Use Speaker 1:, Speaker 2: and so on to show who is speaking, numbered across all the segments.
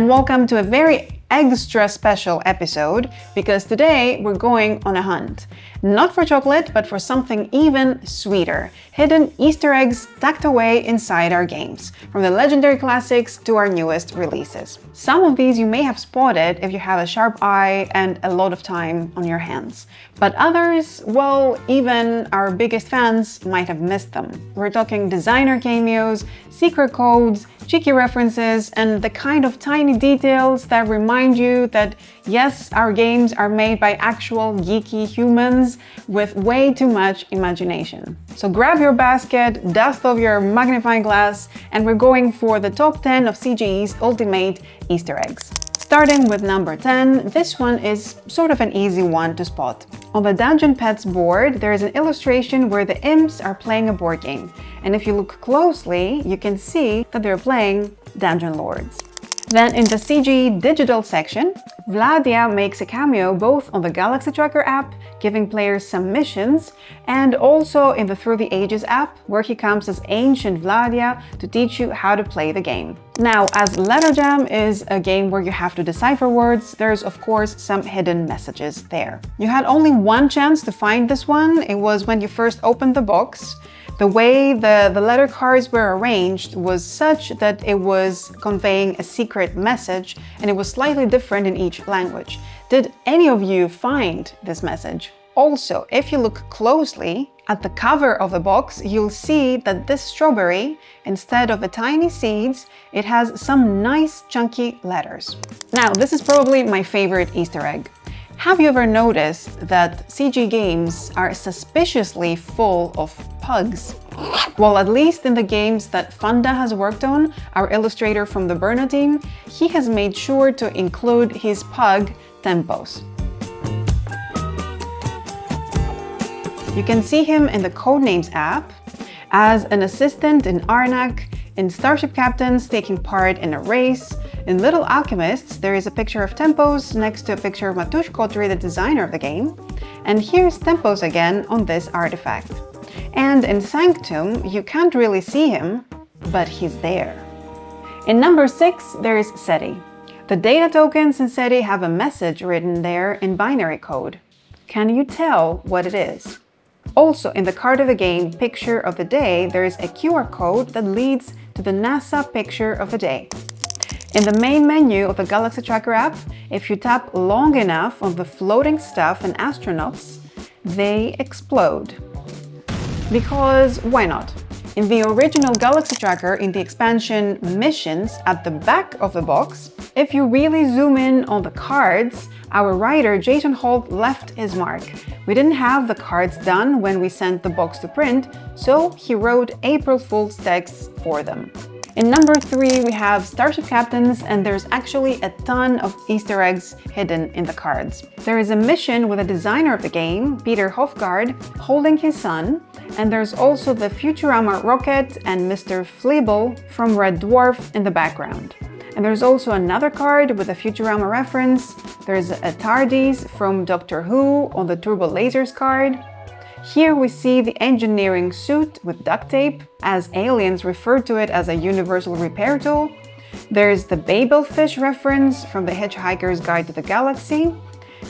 Speaker 1: and welcome to a very extra special episode, because today we're going on a hunt. Not for chocolate, but for something even sweeter. Hidden Easter eggs tucked away inside our games, from the legendary classics to our newest releases. Some of these you may have spotted if you have a sharp eye and a lot of time on your hands. But others, well, even our biggest fans might have missed them. We're talking designer cameos, secret codes, cheeky references, and the kind of tiny details that remind you that yes, our games are made by actual geeky humans with way too much imagination. So grab your basket, dust off your magnifying glass, and we're going for the top 10 of CGE's ultimate Easter eggs. Starting with number 10, this one is sort of an easy one to spot. On the Dungeon Petz board, there is an illustration where the imps are playing a board game. And if you look closely, you can see that they're playing Dungeon Lords. Then in the CG digital section, Vlaada makes a cameo both on the Galaxy Tracker app, giving players some missions, and also in the Through the Ages app, where he comes as ancient Vlaada to teach you how to play the game. Now, as Letter Jam is a game where you have to decipher words, there's of course some hidden messages there. You had only one chance to find this one. It was when you first opened the box. The way the letter cards were arranged was such that it was conveying a secret message, and it was slightly different in each language. Did any of you find this message? Also, if you look closely at the cover of the box, you'll see that this strawberry, instead of the tiny seeds, it has some nice chunky letters. Now, this is probably my favorite Easter egg. Have you ever noticed that CG games are suspiciously full of pugs? Well, at least in the games that Funda has worked on, our illustrator from the Burna team, he has made sure to include his pug, Tempos. You can see him in the Codenames app, as an assistant in Arnak, in Starship Captains taking part in a race. In Little Alchemists, there is a picture of Tempos next to a picture of Matusz Kotry, the designer of the game. And here's Tempos again on this artifact. And in Sanctum, you can't really see him, but he's there. In number 6, there is SETI. The data tokens in SETI have a message written there in binary code. Can you tell what it is? Also, in the card of the game Picture of the Day, there is a QR code that leads to the NASA Picture of the Day. In the main menu of the Galaxy Tracker app, if you tap long enough on the floating stuff and astronauts, they explode. Because why not? In the original Galaxy Tracker, in the expansion Missions at the back of the box, if you really zoom in on the cards, our writer Jason Holt left his mark. We didn't have the cards done when we sent the box to print, so he wrote April Fool's texts for them. In number 3, we have Starship Captains, and there's actually a ton of Easter eggs hidden in the cards. There is a mission with the designer of the game, Peter Hofgaard, holding his son, and there's also the Futurama rocket and Mr. Fleeble from Red Dwarf in the background. And there's also another card with a Futurama reference. There's a TARDIS from Doctor Who on the Turbo Lasers card. Here we see the engineering suit with duct tape, as aliens refer to it as a universal repair tool. There's the Babel fish reference from the Hitchhiker's Guide to the Galaxy.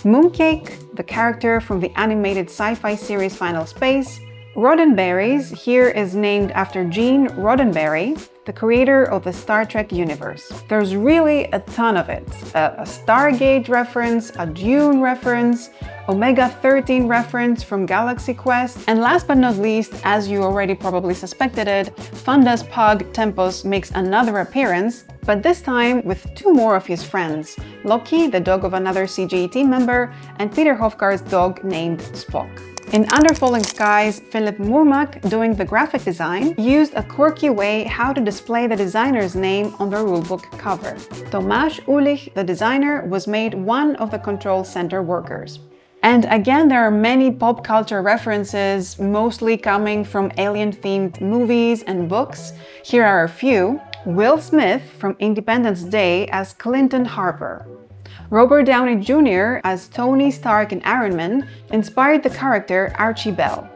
Speaker 1: Mooncake, the character from the animated sci-fi series Final Space. Roddenberries here is named after Gene Roddenberry, the creator of the Star Trek universe. There's really a ton of it. A Stargate reference, a Dune reference, Omega-13 reference from Galaxy Quest, and last but not least, as you already probably suspected it, Funda's pug Tempos makes another appearance, but this time with 2 more of his friends, Loki, the dog of another CGE team member, and Peter Hofgaard's dog named Spock. In Under Falling Skies, Philip Murmak, doing the graphic design, used a quirky way how to display the designer's name on the rulebook cover. Tomasz Ulich, the designer, was made one of the control center workers. And again, there are many pop culture references, mostly coming from alien-themed movies and books. Here are a few. Will Smith from Independence Day as Clinton Harper. Robert Downey Jr. as Tony Stark in Iron Man inspired the character Archie Bell.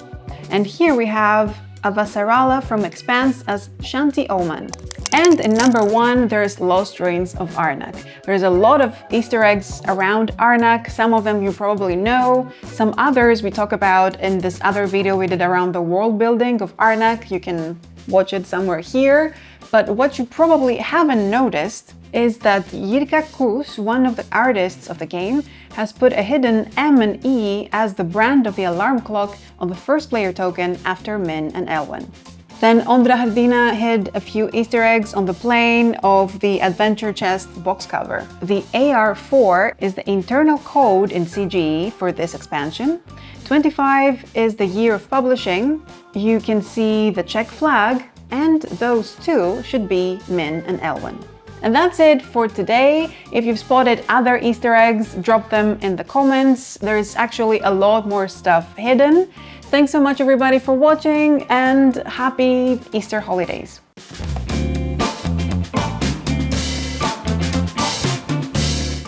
Speaker 1: And here we have Avasarala from Expanse as Shanti Oman. And in number 1, there's Lost Ruins of Arnak. There's a lot of Easter eggs around Arnak. Some of them you probably know. Some others we talk about in this other video we did around the world building of Arnak. You can watch it somewhere here. But what you probably haven't noticed is that Jirka Kus, one of the artists of the game, has put a hidden M and E as the brand of the alarm clock on the first player token after Min and Elwyn. Then Ondra Hrdina hid a few Easter eggs on the plane of the adventure chest box cover. The AR4 is the internal code in CGE for this expansion. 25 is the year of publishing. You can see the Czech flag, and those two should be Min and Elwyn. And that's it for today. If you've spotted other Easter eggs, drop them in the comments. There's actually a lot more stuff hidden. Thanks so much everybody for watching, and happy Easter holidays!